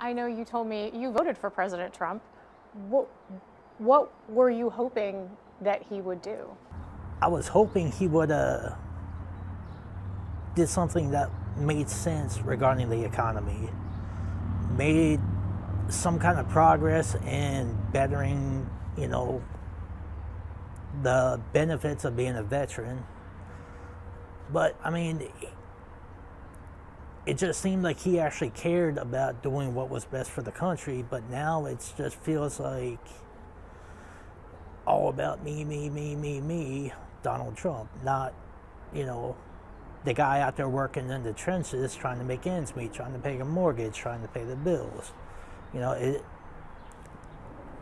I know you told me you voted for President Trump. What, what were you hoping that he would do? I was hoping he would did something that made sense regarding the economy, made some kind of progress in bettering, the benefits of being a veteran. But I mean, it just seemed like he actually cared about doing what was best for the country. But now it just feels like all about me, Donald Trump, not, the guy out there working in the trenches trying to make ends meet, trying to pay a mortgage, trying to pay the bills.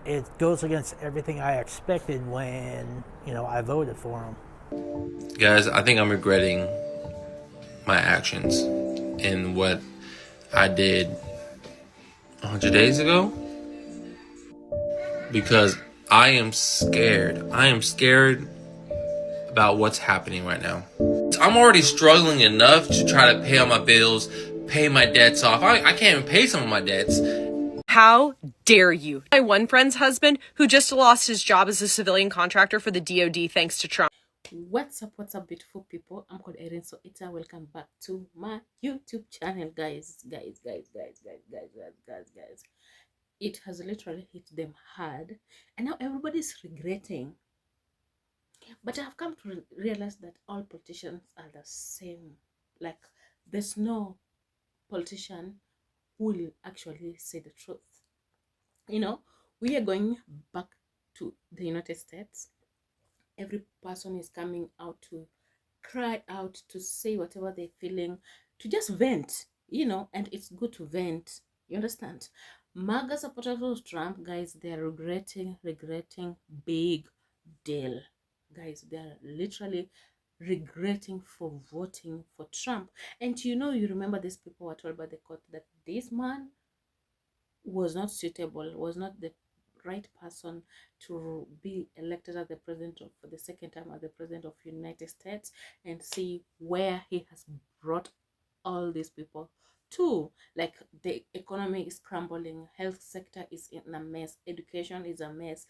It goes against everything I expected when, I voted for him. Guys, I think I'm regretting my actions and what I did 100 days ago, because I am scared. I am scared about what's happening right now. I'm already struggling enough to try to pay all my bills, pay my debts off. I can't even pay some of my debts. How dare you? My one friend's husband, who just lost his job as a civilian contractor for the DoD thanks to Trump. What's up, beautiful people? I'm called Erin, so it's welcome back to my YouTube channel, guys. It has literally hit them hard, and now everybody's regretting. But I've come to realize that all politicians are the same. Like, there's no politician who will actually say the truth. We are going back to the United States. Every person is coming out to cry out, to say whatever they're feeling, to just vent, and it's good to vent. You understand? MAGA supporters of Trump, guys, they're regretting big deal. Guys, they're literally regretting for voting for Trump. And you remember these people were told by the court that this man was not suitable, was not the right person to be elected as the president for the second time as the president of United States, and see where he has brought all these people to. Like, the economy is crumbling, health sector is in a mess, education is a mess,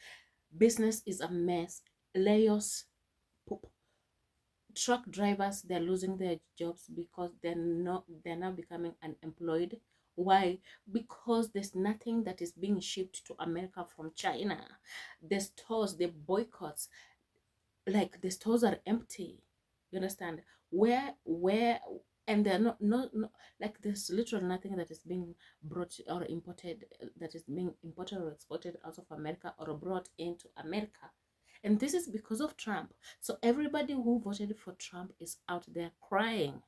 business is a mess, layoffs, truck drivers, they're losing their jobs because they're now becoming unemployed. Why? Because there's nothing that is being shipped to America from China. The stores, the boycotts, like the stores are empty. You understand? Where and they're not like, there's literally nothing that is being brought or imported, that is being imported or exported out of America or brought into America. And this is because of Trump. So everybody who voted for Trump is out there crying.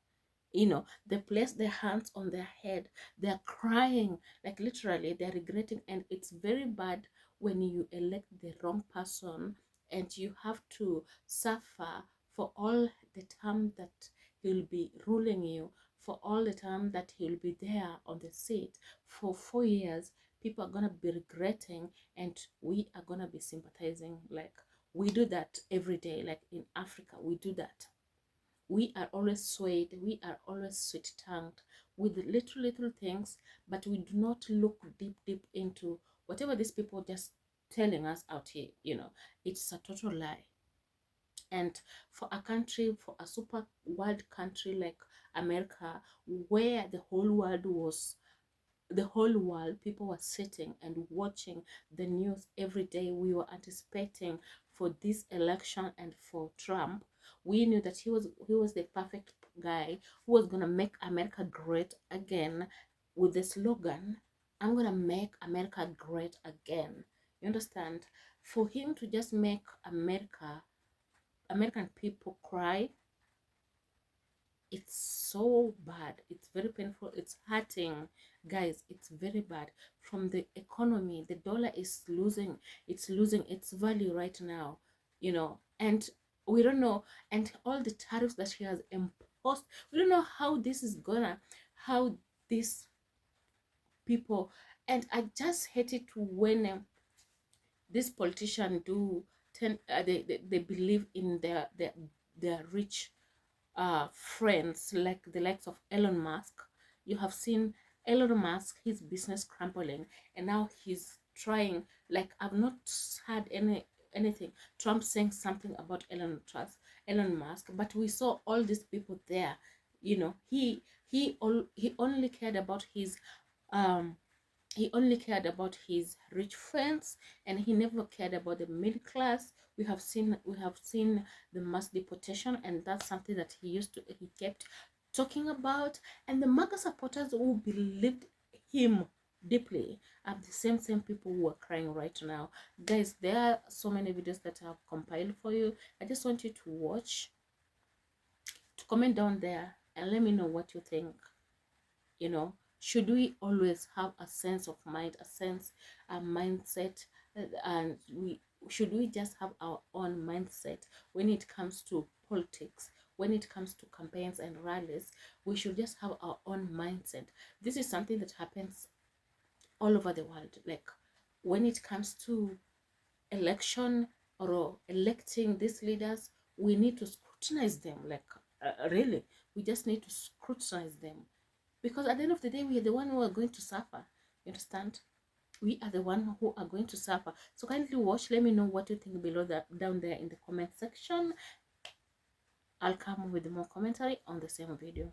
They place their hands on their head. They're crying. Like, literally, they're regretting. And it's very bad when you elect the wrong person and you have to suffer for all the time that he'll be ruling you, for all the time that he'll be there on the seat for 4 years. People are gonna be regretting, and we are gonna be sympathizing. Like, we do that every day. Like, in Africa, we do that. We are always swayed, we are always sweet-tongued with little things, but we do not look deep into whatever these people just telling us out here. It's a total lie. And for a country, for a super world country like America, where the whole world, people were sitting and watching the news every day, we were anticipating for this election and for Trump. We knew that he was the perfect guy who was gonna make America great again, with the slogan, I'm gonna make America great again. You understand? For him to just make American people cry, it's so bad. It's very painful. It's hurting, guys. It's very bad. From the economy, the dollar is losing its value right now, and we don't know. And all the tariffs that she has imposed, we don't know how this is gonna, how these people. And I just hate it when these politicians do they believe in their rich friends, like the likes of Elon Musk. You have seen Elon Musk, his business crumbling, and now he's trying. Like, I've not had anything Trump saying something about Elon Musk, but we saw all these people there. You know, he only cared about his um rich friends, and he never cared about the middle class. We have seen the mass deportation, and that's something that he kept talking about. And the MAGA supporters who believed him deeply are the same people who are crying right now. Guys, there are so many videos that I've compiled for you. I just want you to watch, to comment down there, and let me know what you think. You know, should we always have a sense of mind, a mindset, and should we just have our own mindset when it comes to politics, when it comes to campaigns and rallies? We should just have our own mindset. This is something that happens all over the world. Like, when it comes to election or electing these leaders, we need to scrutinize them. Like, really, we just need to scrutinize them, because at the end of the day, we are the one who are going to suffer. You understand? We are the one who are going to suffer. So kindly watch. Let me know what you think below down there in the comment section. I'll come with more commentary on the same video.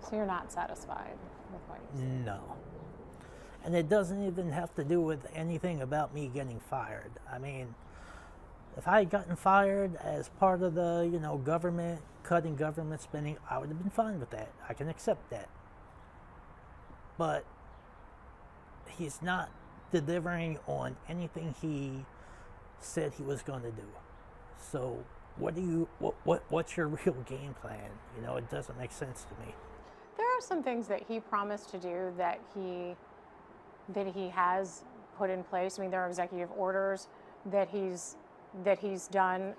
So you're not satisfied with what you see? No. And it doesn't even have to do with anything about me getting fired. I mean, if I had gotten fired as part of the, government, cutting government spending, I would have been fine with that. I can accept that. But he's not delivering on anything he said he was going to do. So what's your real game plan? It doesn't make sense to me. There are some things that he promised to do that he has put in place. I mean, there are executive orders that he's done,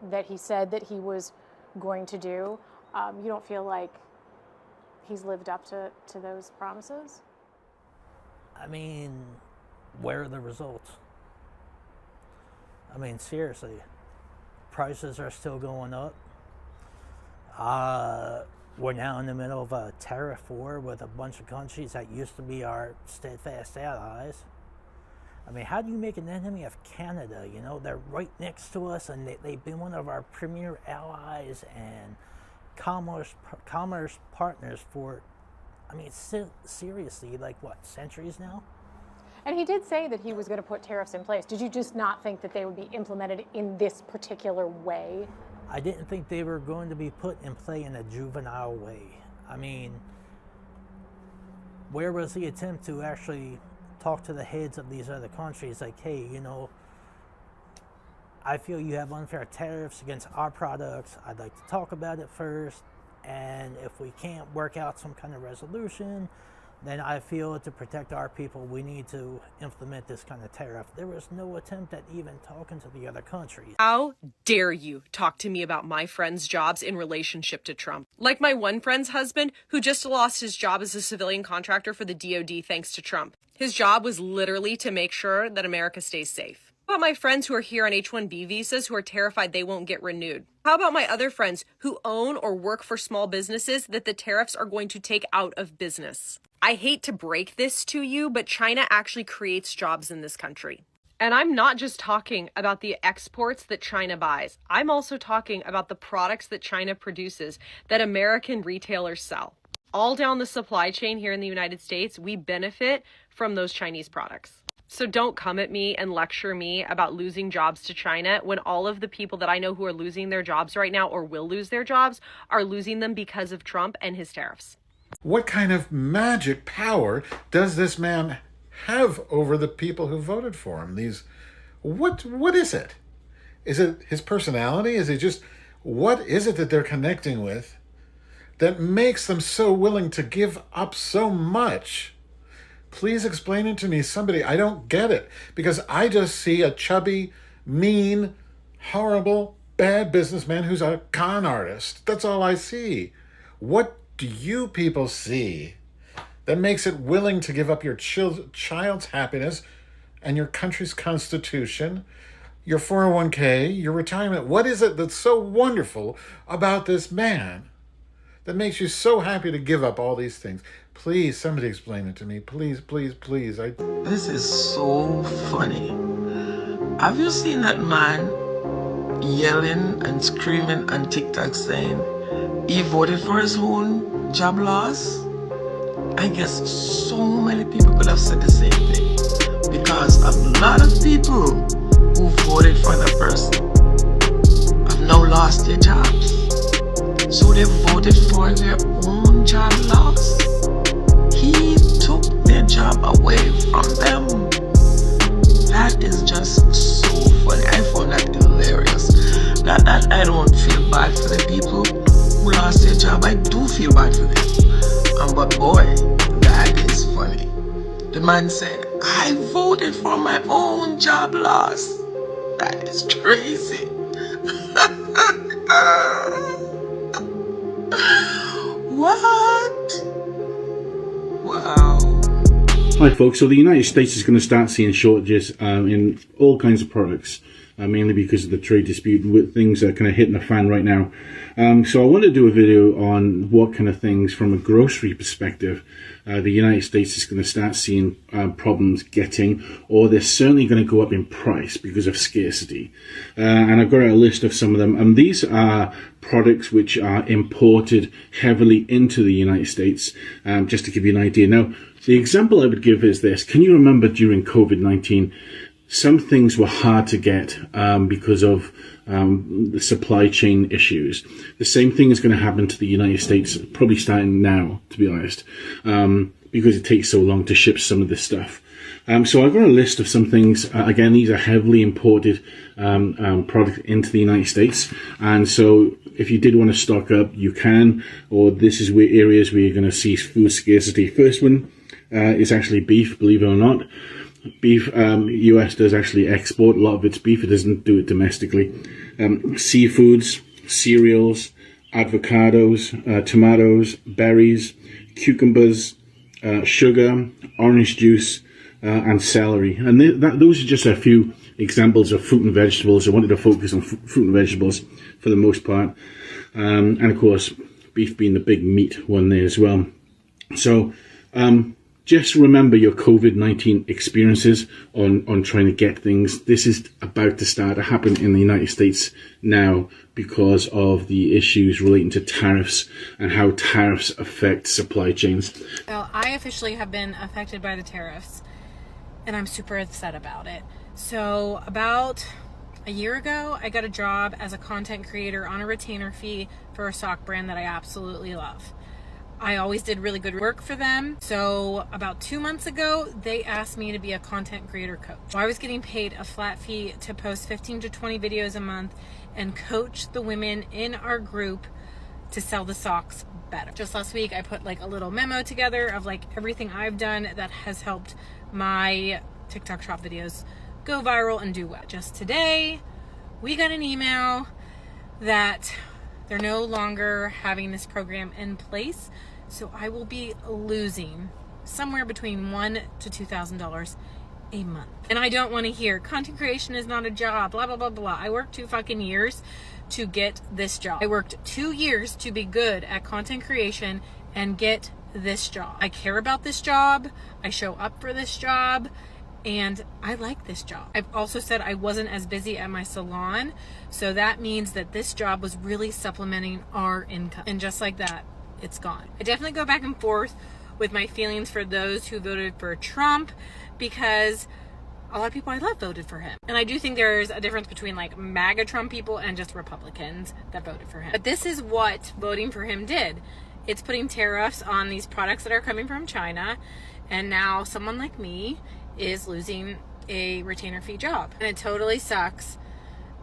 that he said that he was going to do. You don't feel like he's lived up to those promises? I mean, where are the results? I mean, seriously, prices are still going up. We're now in the middle of a tariff war with a bunch of countries that used to be our steadfast allies. I mean, how do you make an enemy of Canada? They're right next to us, and they've been one of our premier allies and commerce partners for, I mean, seriously, like what, centuries now? And he did say that he was going to put tariffs in place. Did you just not think that they would be implemented in this particular way? I didn't think they were going to be put in play in a juvenile way. I mean, where was the attempt to actually talk to the heads of these other countries like, hey, I feel you have unfair tariffs against our products. I'd like to talk about it first. And if we can't work out some kind of resolution, then I feel to protect our people, we need to implement this kind of tariff. There was no attempt at even talking to the other countries. How dare you talk to me about my friends' jobs in relationship to Trump? Like my one friend's husband, who just lost his job as a civilian contractor for the DOD thanks to Trump. His job was literally to make sure that America stays safe. How about my friends who are here on H-1B visas who are terrified they won't get renewed? How about my other friends who own or work for small businesses that the tariffs are going to take out of business? I hate to break this to you, but China actually creates jobs in this country. And I'm not just talking about the exports that China buys. I'm also talking about the products that China produces that American retailers sell. All down the supply chain here in the United States, we benefit from those Chinese products. So don't come at me and lecture me about losing jobs to China when all of the people that I know who are losing their jobs right now or will lose their jobs are losing them because of Trump and his tariffs. What kind of magic power does this man have over the people who voted for him? What is it? Is it his personality? Is it just, what is it that they're connecting with that makes them so willing to give up so much? Please explain it to me, somebody. I don't get it, because I just see a chubby, mean, horrible, bad businessman who's a con artist. That's all I see. What do you people see that makes it willing to give up your child's happiness and your country's constitution, your 401k, your retirement? What is it that's so wonderful about this man that makes you so happy to give up all these things? Please, somebody explain it to me. Please, please, please. This is so funny. Have you seen that man yelling and screaming on TikTok saying he voted for his own job loss? I guess so many people could have said the same thing, because a lot of people who voted for that person have now lost their jobs. So they voted for their own job loss. He took their job away from them. That is just so funny. I found that hilarious. Not that I don't feel bad for the people who lost their job. I do feel bad for them. But boy, that is funny. The man said, I voted for my own job loss. That is crazy. What? Wow. Hi folks, so the United States is going to start seeing shortages in all kinds of products, mainly because of the trade dispute. With things that are kind of hitting the fan right now. So I want to do a video on what kind of things from a grocery perspective the United States is going to start seeing problems getting, or they're certainly going to go up in price because of scarcity. And I've got a list of some of them, and these are products which are imported heavily into the United States, just to give you an idea. Now, the example I would give is this. Can you remember during COVID-19, some things were hard to get because of the supply chain issues? The same thing is going to happen to the United States, probably starting now, to be honest, because it takes so long to ship some of this stuff. So I've got a list of some things. Again, these are heavily imported products into the United States. And so if you did want to stock up, you can, or this is where areas where you're going to see food scarcity. First one is actually beef, believe it or not. Beef, US does actually export a lot of its beef. It doesn't do it domestically. Seafoods, cereals, avocados, tomatoes, berries, cucumbers, sugar, orange juice, and celery. And those are just a few examples of fruit and vegetables. I wanted to focus on fruit and vegetables for the most part. And of course, beef being the big meat one there as well. So, just remember your COVID-19 experiences on trying to get things. This is about to start to happen in the United States now because of the issues relating to tariffs and how tariffs affect supply chains. Well, I officially have been affected by the tariffs, and I'm super upset about it. So about a year ago, I got a job as a content creator on a retainer fee for a sock brand that I absolutely love. I always did really good work for them. So about 2 months ago, they asked me to be a content creator coach. So I was getting paid a flat fee to post 15 to 20 videos a month and coach the women in our group to sell the socks better. Just last week, I put like a little memo together of like everything I've done that has helped my TikTok shop videos go viral and do well. Just today, we got an email that they're no longer having this program in place. So I will be losing somewhere between $1,000 to $2,000 a month. And I don't want to hear content creation is not a job, blah, blah, blah, blah. I worked 2 fucking years to get this job. I worked 2 years to be good at content creation and get this job. I care about this job. I show up for this job. And I like this job. I've also said I wasn't as busy at my salon. So that means that this job was really supplementing our income. And just like that, it's gone. I definitely go back and forth with my feelings for those who voted for Trump, because a lot of people I love voted for him. And I do think there's a difference between like MAGA Trump people and just Republicans that voted for him. But this is what voting for him did. It's putting tariffs on these products that are coming from China. And now someone like me is losing a retainer fee job. And it totally sucks.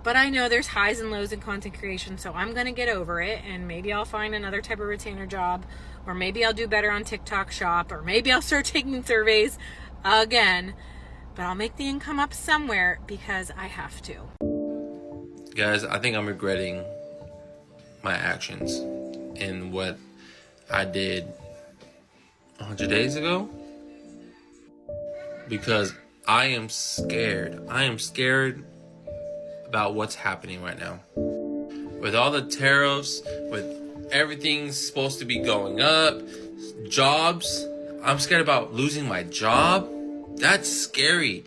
But I know there's highs and lows in content creation, so I'm going to get over it, and maybe I'll find another type of retainer job, or maybe I'll do better on TikTok Shop, or maybe I'll start taking surveys again. But I'll make the income up somewhere because I have to. Guys, I think I'm regretting my actions and what I did 100 days ago. Because I am scared. I am scared about what's happening right now. With all the tariffs, with everything's supposed to be going up, jobs. I'm scared about losing my job. That's scary.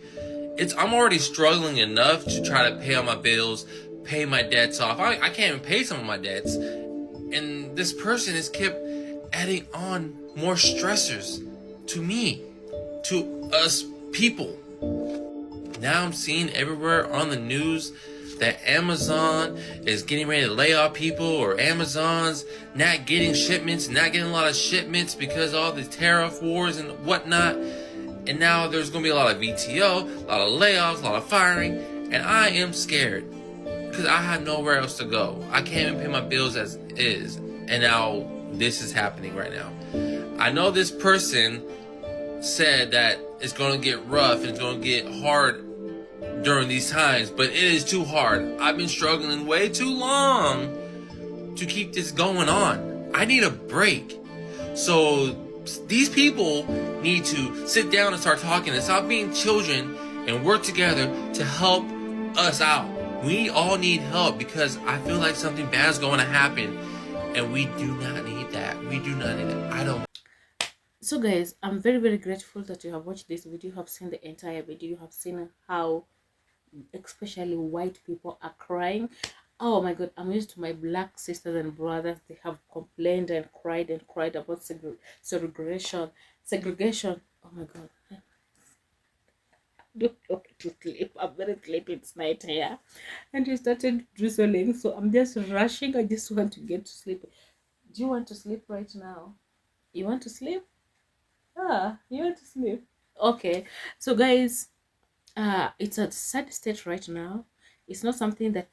I'm already struggling enough to try to pay all my bills, pay my debts off. I can't even pay some of my debts. And this person has kept adding on more stressors to me, to us people. Now I'm seeing everywhere on the news that Amazon is getting ready to lay off people, or Amazon's not getting shipments, not getting a lot of shipments because of all the tariff wars and whatnot. And now there's going to be a lot of VTO, a lot of layoffs, a lot of firing, and I am scared because I have nowhere else to go. I can't even pay my bills as is, and now this is happening right now. I know this person said that it's going to get rough and it's going to get hard during these times, but it is too hard. I've been struggling way too long to keep this going on. I need a break. So these people need to sit down and start talking and stop being children and work together to help us out. We all need help because I feel like something bad is going to happen, and we do not need that. We do not need it. I don't. So guys, I'm very, very grateful that you have watched this video. You have seen the entire video. You have seen how especially white people are crying. Oh my god, I'm used to my black sisters and brothers. They have complained and cried about segregation. Oh my god, I don't want to sleep. I'm very sleepy. It's night here, and you started drizzling, so I'm just rushing. I just want to get to sleep. Do you want to sleep right now? You want to sleep? You want to sleep? Okay, so guys, it's a sad state right now. It's not something that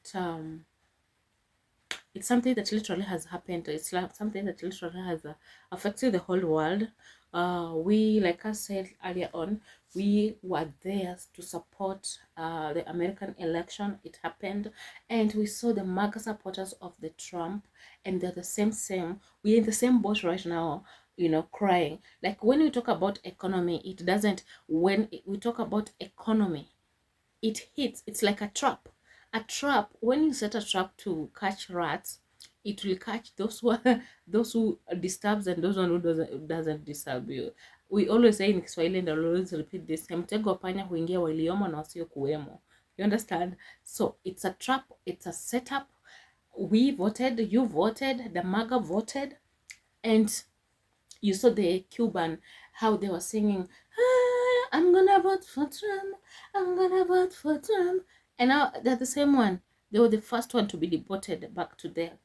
it's something that literally has happened. It's like something that literally has affected the whole world. We, like I said earlier on, we were there to support the American election. It happened, and we saw the MAGA supporters of the Trump, and they're the same. We're in the same boat right now, you know, crying. Like when we talk about economy, it doesn't. When we talk about economy, it hits. It's like a trap. A trap. When you set a trap to catch rats, it will catch those who disturbs and those one who doesn't disturb you. We always say in Kiswahili, and I'll always repeat this: mtego wa panya huingia waliomo na wasio kuwemo. You understand? So it's a trap. It's a setup. We voted. You voted. The MAGA voted, and you saw the Cuban, how they were singing, I'm gonna vote for Trump, I'm gonna vote for Trump. And now they're the same one. They were the first one to be deported back to their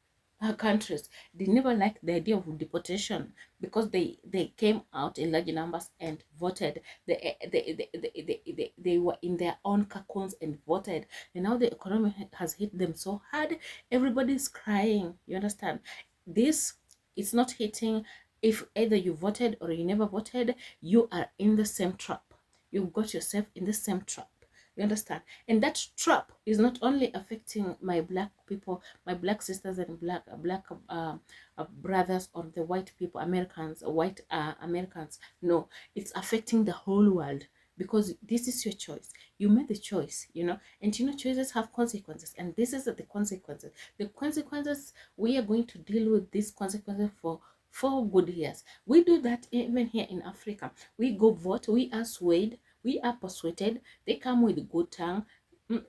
countries. They never liked the idea of deportation because they came out in large numbers and voted. They were in their own cocoons and voted. And now the economy has hit them so hard. Everybody's crying. You understand? This is not hitting. If either you voted or you never voted, you are in the same trap. You've got yourself in the same trap. You understand? And that trap is not only affecting my black people, my black sisters and black brothers, or the white people, white Americans. No, it's affecting the whole world, because this is your choice. You made the choice, you know, and you know choices have consequences, and this is the consequences. The consequences, we are going to deal with these consequences for 4 good years. We do that even here in Africa. We go vote, we are swayed, we are persuaded. They come with good tongue,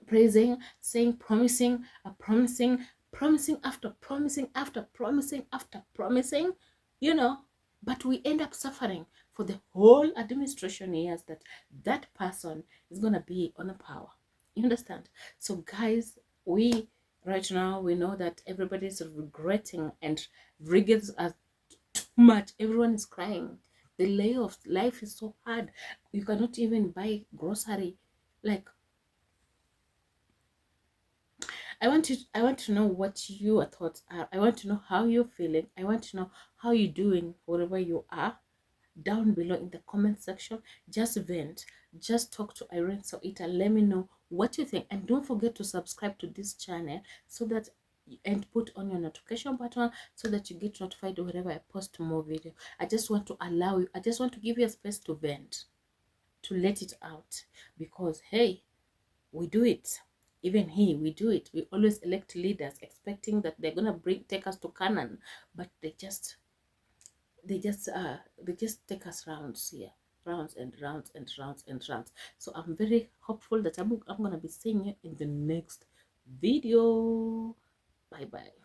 praising, saying, promising after promising, you know, but we end up suffering for the whole administration years that person is gonna be on the power. You understand? So guys, right now we know that everybody's regretting, and regrets are too much. Everyone is crying. The layoffs, life is so hard. You cannot even buy grocery. Like, I want to know what your thoughts are. I want to know how you're feeling. I want to know how you're doing wherever you are. Down below in the comment section, just vent, just talk to Irene So Ita. Let me know what you think, and don't forget to subscribe to this channel and put on your notification button so that you get notified whenever I post more video. I just want to give you a space to vent, to let it out, because hey, we do it. Even here, we do it. We always elect leaders expecting that they're gonna take us to Canaan, but they just take us rounds here, rounds and rounds and rounds and rounds. So I'm very hopeful that I'm gonna be seeing you in the next video. Bye bye.